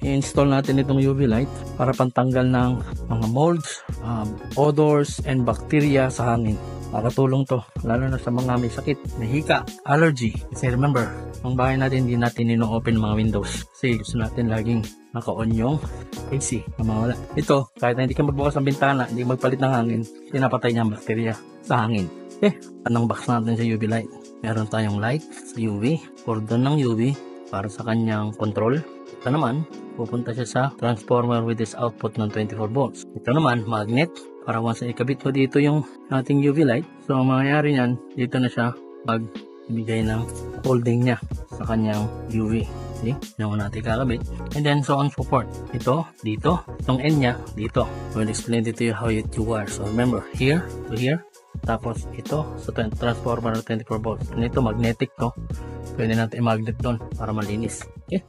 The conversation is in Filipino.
i-install natin itong UV light para pantanggal ng mga molds, odors, and bacteria sa hangin. Nakatulong to, lalo na sa mga may sakit, may hika, allergy. Kasi remember, ang bahay natin, hindi natin ino-open mga windows. Kasi gusto natin laging naka-on yung AC na mawala. Ito, kahit na hindi ka magbukas ng bintana, hindi magpalit ng hangin, pinapatay niya ang bacteria sa hangin. Anong box natin sa UV light? Meron tayong light sa UV, cordon ng UV para sa kanyang control. Ito naman, pupunta siya sa transformer with this output ng 24 volts. Ito naman, magnet, para once na ikabit mo dito yung ating UV light, so ang mangyayari niyan, dito na siya magbigay ng holding niya sa kanyang UV. See? Yung natin kakabit. And then so on so forth. Ito, dito. Itong end niya, dito. I will explain it to you how it wire. So remember, here to here. Tapos ito sa transformer ng 24 volts. And ito magnetic to. Pwede natin i-magnet doon para malinis. Okay?